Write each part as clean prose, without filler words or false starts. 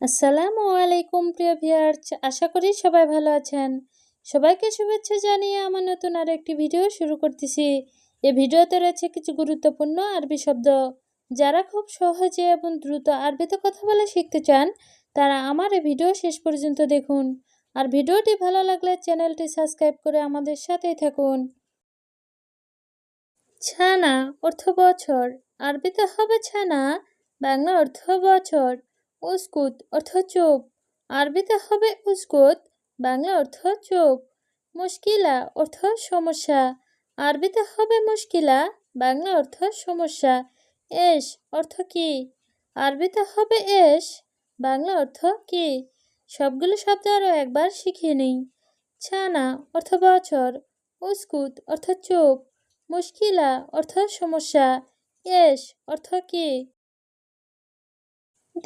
আসসালামু আলাইকুম প্রিয় ভিউয়ার্স, আশা করি সবাই ভালো আছেন। সবাইকে শুভেচ্ছা জানিয়ে আমার নতুন আর একটি ভিডিও শুরু করতেছি। এই ভিডিওতে রয়েছে কিছু গুরুত্বপূর্ণ আরবি শব্দ। যারা খুব সহজে এবং দ্রুত আরবিতে কথা বলে শিখতে চান, তারা আমার এই ভিডিও শেষ পর্যন্ত দেখুন। আর ভিডিওটি ভালো লাগলে চ্যানেলটি সাবস্ক্রাইব করে আমাদের সাথেই থাকুন। ছানা অর্থ বছর, আরবিতে হবে ছানা, বাংলা অর্থ বছর। উস্কুত অর্থ চুপ, আরবিতে হবে উস্কুত, বাংলা অর্থ চুপ। মুশকিলা অর্থ সমস্যা, আরবিতে হবে মুশকিলা, বাংলা অর্থ সমস্যা। এশ অর্থ কি, আরবিতে হবে এশ, বাংলা অর্থ কি। সবগুলো শব্দ আরও একবার শিখিয়ে নিই। ছানা অর্থ বছর, উস্কুত অর্থ চুপ, মুশকিলা অর্থ সমস্যা, এশ অর্থ কি।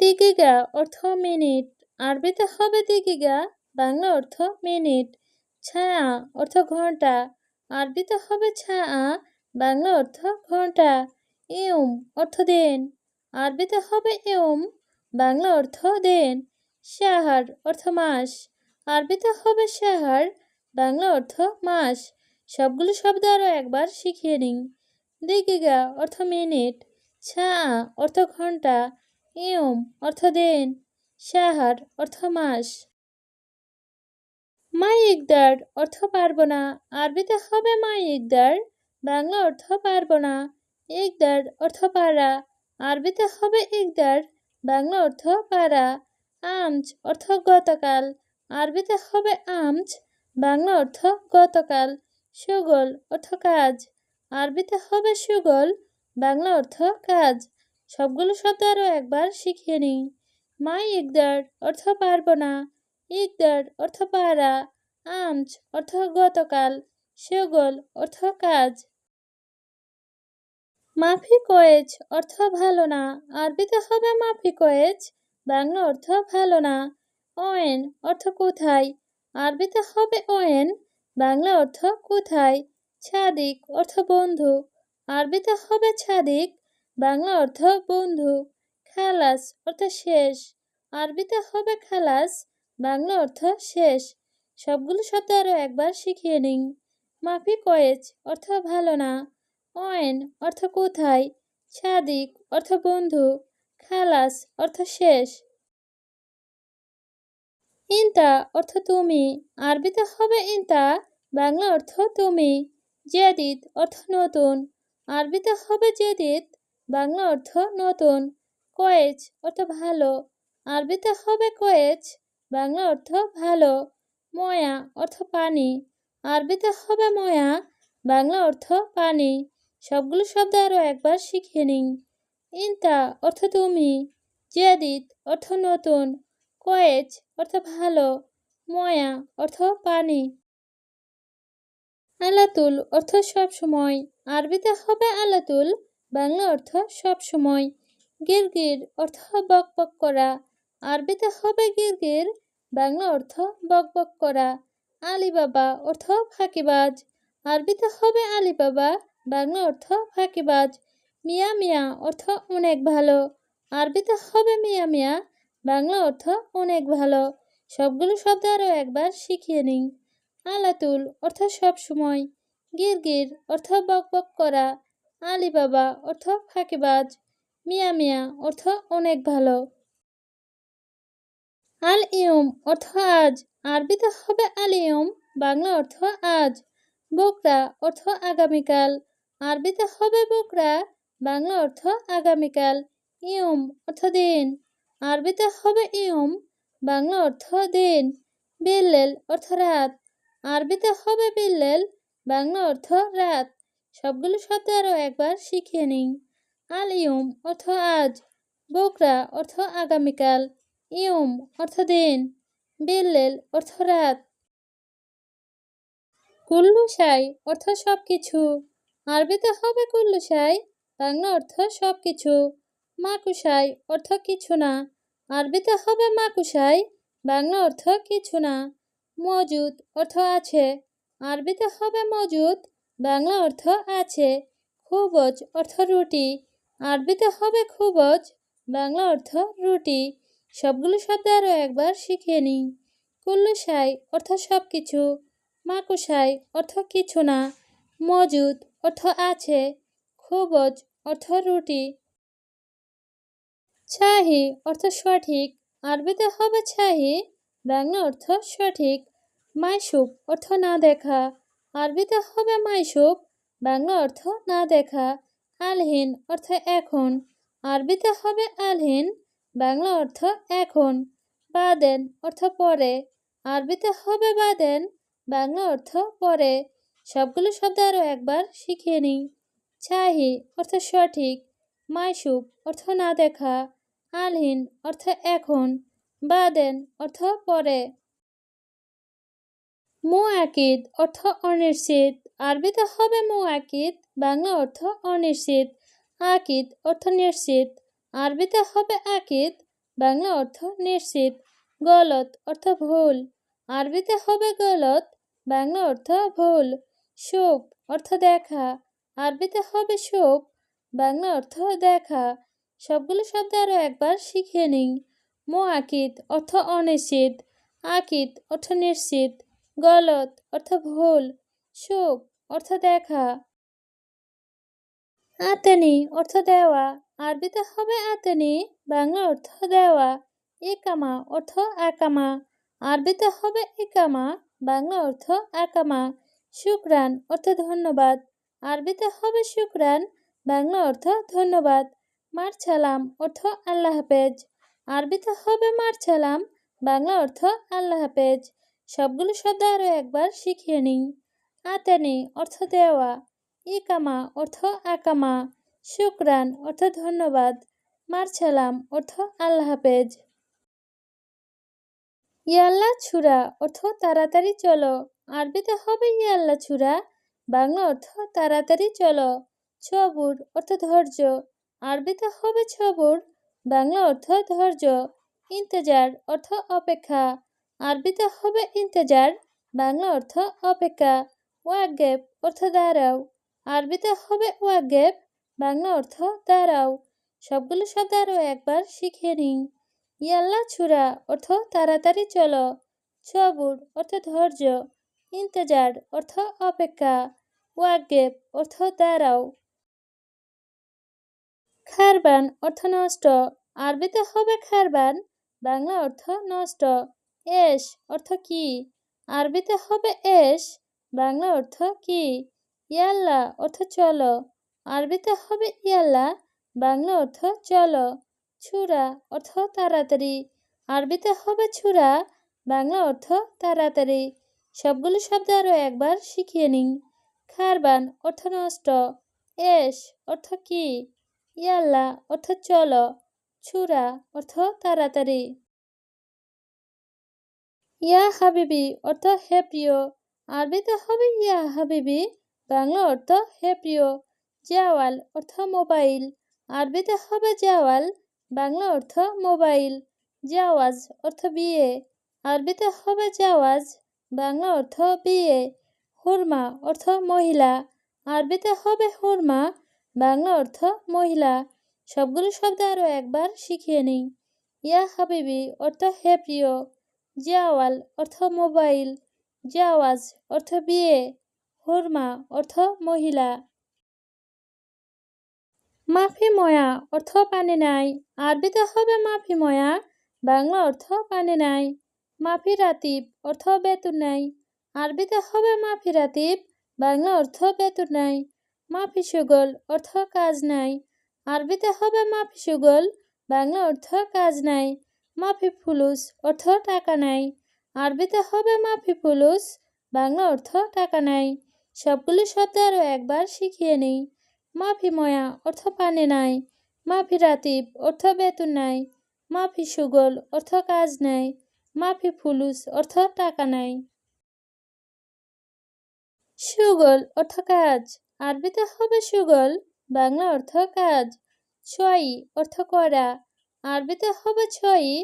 দিগিগা অর্থ মিনিট, আরবিতে হবে দিগিগা, বাংলা অর্থ মিনিট। ছায়া অর্থ ঘন্টা, আরবিতে হবে ছায়া, বাংলা অর্থ ঘন্টা। ইউম অর্থ দিন, আরবিতে হবে ইউম, বাংলা অর্থ দিন। শাহর অর্থ মাস, আরবিতে হবে শাহর, বাংলা অর্থ মাস। সবগুলো শব্দ আরও একবার শিখিয়ে নিন। দিগিগা অর্থ মিনিট, ছায়া অর্থ ঘন্টা, ইয়ম অর্থ দিন, শাহর অর্থ মাস। মাই ইকদার অর্থ পারব না, আরবিতে হবে মাই ইকদার, বাংলা অর্থ পারব না। ইকদার অর্থ পারা, আরবিতে হবে ইকদার, বাংলা অর্থ পারা। আমচ অর্থ গতকাল, আরবিতে হবে আমচ, বাংলা অর্থ গতকাল। সুগল অর্থ কাজ, আরবিতে হবে সুগল, বাংলা অর্থ কাজ। সবগুলো শব্দ আরও একবার শিখিয়ে নিই। মাই ইকদার অর্থ পারব না, ইকদার অর্থ পারা, আমচ অর্থ গতকাল, সুগল অর্থ কাজ। মাফি কয়েজ অর্থ ভালো না, আরবিতে হবে মাফি কয়েজ, বাংলা অর্থ ভালো না। ওয়েন অর্থ কোথায়, আরবিতে হবে ওয়েন, বাংলা অর্থ কোথায়। ছাদিক অর্থ বন্ধু, আরবিতে হবে ছাদিক, বাংলা অর্থ বন্ধু। খালাস অর্থ শেষ, আরবিতে হবে খালাস, বাংলা অর্থ শেষ। সবগুলো শব্দ আরও একবার শিখিয়ে নিন। মাফি কয়েজ অর্থ ভালো না, ওয়েন অর্থ কোথায়, ছাদিক অর্থ বন্ধু, খালাস অর্থ শেষ। ইনতা অর্থ তুমি, আরবিতে হবে ইনতা, বাংলা অর্থ তুমি। জেদিদ অর্থ নতুন, আরবিতে হবে জেদিদ, বাংলা অর্থ নতুন। কয়েজ অর্থ ভালো, আরবিতে হবে কয়েজ, বাংলা অর্থ ভালো। ময়া অর্থ পানি, আরবিতে হবে ময়া, বাংলা অর্থ পানি। সবগুলো শব্দ আরও একবার শিখিয়ে নিন। ইনতা অর্থ তুমি, জেদিদ অর্থ নতুন, কয়েজ অর্থ ভালো, ময়া অর্থ পানি। আলাতুল অর্থ সব সময়, আরবিতে হবে আলাতুল, বাংলা অর্থ সব সময়। গিরগির অর্থ বক বক করা, আরবিতে হবে গিরগির, বাংলা অর্থ বক বক করা। আলিবাবা অর্থ ফাঁকিবাজ, আরবিতে হবে আলিবাবা, বাংলা অর্থ ফাঁকিবাজ। মিয়া মিয়া অর্থ অনেক ভালো, আরবিতে হবে মিয়া মিয়া, বাংলা অর্থ অনেক ভালো। সবগুলো শব্দ আরও একবার শিখিয়ে নিন। আলাতুল অর্থ সব সময়, গিরগির অর্থ বক বক করা, আলিবাবা অর্থ ফাঁকিবাজ, মিয়া মিয়া অর্থ অনেক ভালো। আল ইয়ুম অর্থ আজ, আরবিতে হবে আল ইয়ুম, বাংলা অর্থ আজ। বকরা অর্থ আগামীকাল, আরবিতে হবে বকরা, বাংলা অর্থ আগামীকাল। ইয়ুম অর্থ দিন, আরবিতে হবে ইয়ুম, বাংলা অর্থ দিন। বিল্লেল অর্থ রাত, আরবিতে হবে বিল্লেল, বাংলা অর্থ রাত। সবগুলো শব্দ আরও একবার শিখিয়ে নিন। আল ইয়ুম অর্থ আজ, বকরা অর্থ আগামীকাল, ইয়ুম অর্থ দিন, বিল্লেল অর্থ রাত। কুল্লু শাই অর্থ সব কিছু, আরবিতে হবে কুল্লু শাই, বাংলা অর্থ সব কিছু। মাকুশাই অর্থ কিছু না, আরবিতে হবে মাকুশাই, বাংলা অর্থ কিছু না। মজুদ অর্থ আছে, আরবিতে হবে মজুদ, বাংলা অর্থ আছে। খুবজ অর্থ রুটি, আরবিতে হবে খুবজ, বাংলা অর্থ রুটি। সবগুলো শব্দ আরও একবার শিখিয়ে নিই। কুল্লু শাই অর্থ সব কিছু, মাকুশাই অর্থ কিছু না, মজুদ অর্থ আছে, খুবজ অর্থ রুটি। ছাহি অর্থ সঠিক, আরবিতে হবে ছাহি, বাংলা অর্থ সঠিক। মাইশুক অর্থ না দেখা, আরবিতে হবে মাইশুক, বাংলা অর্থ না দেখা। আলহিন অর্থ এখন, আরবিতে হবে আলহিন, বাংলা অর্থ এখন। বাদেন অর্থ পরে, আরবিতে হবে বাদেন, বাংলা অর্থ পরে। সবগুলো শব্দ আরও একবার শিখিয়ে নিই। ছাহি অর্থ সঠিক, মাইশুক অর্থ না দেখা, আলহিন অর্থ এখন, বাদেন অর্থ পরে। মুআকিদ অর্থ অনিশ্চিত, আরবিতে হবে মুআকিদ, বাংলা অর্থ অনিশ্চিত। আকিদ অর্থ নিশ্চিত, আরবিতে হবে আকিদ, বাংলা অর্থ নিশ্চিত। গলত অর্থ ভুল, আরবিতে হবে গলত, বাংলা অর্থ ভুল। শুভ অর্থ দেখা, আরবিতে হবে শুভ, বাংলা অর্থ দেখা। সবগুলো শব্দ আরও একবার শিখিয়ে নিই। মুআকিদ অর্থ অনিশ্চিত, আকিদ অর্থ নিশ্চিত, গলত অর্থ ভুল, শুভ অর্থ দেখা। আতেনি অর্থ দেওয়া, আরবিতে হবে আতেনি, বাংলা অর্থ দেওয়া। ইকামা অর্থ একামা, আরবিতে হবে ইকামা, বাংলা অর্থ একামা। শুকরান অর্থ ধন্যবাদ, আরবিতে হবে শুকরান, বাংলা অর্থ ধন্যবাদ। মারছালাম অর্থ আল্লাহ হাফেজ, আরবিতে হবে মারছালাম, বাংলা অর্থ আল্লাহ হাফেজ। সবগুলো শব্দ আরও একবার শিখিয়ে নিই। আতেনি অর্থ দেওয়া, ইকামা অর্থ একামা, শুকরান অর্থ ধন্যবাদ, মারছালাম অর্থ আল্লাহ হাফেজ। ইয়াল্লা ছুরা অর্থ তাড়াতাড়ি চলো, আরবিতে হবে ইয়াল্লা ছুরা, বাংলা অর্থ তাড়াতাড়ি চলো। ছবুর অর্থ ধৈর্য, আরবিতে হবে ছবুর, বাংলা অর্থ ধৈর্য। ইন্তেজার অর্থ অপেক্ষা, আরবিতে হবে ইন্তেজার, বাংলা অর্থ অপেক্ষা। ওয়াগেব অর্থ দাঁড়াও, আরবিতে হবে ওয়াগেব, বাংলা অর্থ দাঁড়াও। সবগুলো শব্দ আরও একবার শিখিয়ে নিই। ইয়াল্লা ছুরা অর্থ তাড়াতাড়ি চলো, ছবুর অর্থ ধৈর্য, ইন্তেজার অর্থ অপেক্ষা, ওয়াগেব অর্থ দাঁড়াও। খারবান অর্থ নষ্ট, আরবিতে হবে খারবান, বাংলা অর্থ নষ্ট। এশ অর্থ কি, আরবিতে হবে এশ, বাংলা অর্থ কি। ইয়াল্লা অর্থ চলো, আরবিতে হবে ইয়াল্লা, বাংলা অর্থ চলো। ছুরা অর্থ তাড়াতাড়ি, আরবিতে হবে ছুরা, বাংলা অর্থ তাড়াতাড়ি। সবগুলো শব্দ আরও একবার শিখিয়ে নিই। খারবান অর্থ নষ্ট, এশ অর্থ কি, ইয়াল্লা অর্থ চলো, ছুরা অর্থ তাড়াতাড়ি। ইয়া হাবিবি অর্থ হে প্রিয়, আরবিতে হবে ইয়া হাবিবি, বাংলা অর্থ হে প্রিয়। জাওয়াল অর্থ মোবাইল, আরবিতে হবে জাওয়াল, বাংলা অর্থ মোবাইল। জাওয়াজ অর্থ বিয়ে, আরবিতে হবে জাওয়াজ, বাংলা অর্থ বিয়ে। হুরমা অর্থ মহিলা, আরবিতে হবে হুরমা, বাংলা অর্থ মহিলা। সবগুলো শব্দ আরও একবার শিখিয়ে নিই। ইয়া হাবিবি অর্থ হে প্রিয়, জাওয়াল অর্থ মোবাইল, জাওয়াজ অর্থ বিয়ে, হুরমা অর্থ মহিলা। মাফি ময়া অর্থ পানি নাই, আরবিতে হবে মাফি ময়া, বাংলা অর্থ পানি নাই। মাফি রাতিব অর্থ বেতন নাই, আরবিতে হবে মাফি রাতিব, বাংলা অর্থ বেতন নাই। মাফি সুগল অর্থ কাজ নাই, আরবিতে হবে মাফি সুগল, বাংলা অর্থ কাজ নাই। মাফি ফুলুস অর্থ টাকা নাই, আরবিতে হবে মাফি ফুলুস, বাংলা অর্থ টাকা নাই। সবগুলো শব্দ আরও একবার শিখিয়ে নিই। মাফি ময়া অর্থ পানি নাই, মাফি রাতিব অর্থ বেতন নাই, মাফি সুগল অর্থ কাজ নাই, মাফি ফুলুস অর্থ টাকা নাই। সুগল অর্থ কাজ, আরবিতে হবে সুগল, বাংলা অর্থ কাজ। ছয়ই অর্থ করা, আরবিতে হবে ছয়ই,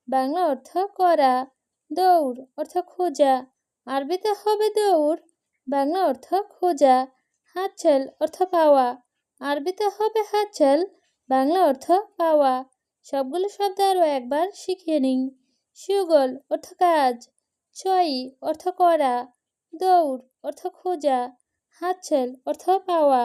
বাংলা অর্থ করা। দৌড় অর্থ খোঁজা, আরবিতে হবে দৌড়, বাংলা অর্থ খোঁজা। হাতছাল অর্থ পাওয়া, আরবিতে হবে হাতছাল, বাংলা অর্থ পাওয়া। সবগুলো শব্দ আরও একবার শিখিয়ে নিই। সুগল অর্থ কাজ, চয়ি অর্থ করা, দৌড় অর্থ খোঁজা, হাতছেল অর্থ পাওয়া।